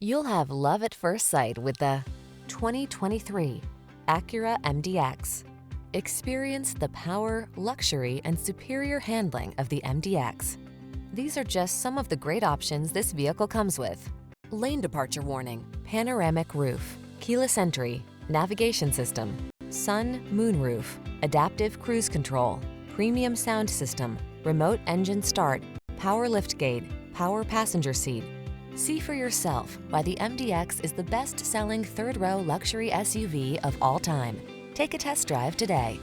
You'll have love at first sight with the 2023 Acura MDX. Experience the power, luxury, and superior handling of the MDX. These are just some of the great options this vehicle comes with: lane departure warning, panoramic roof, keyless entry, navigation system, sun, moonroof, adaptive cruise control, premium sound system, remote engine start, power liftgate, power passenger seat. See for yourself why the MDX is the best-selling third-row luxury SUV of all time. Take a test drive today.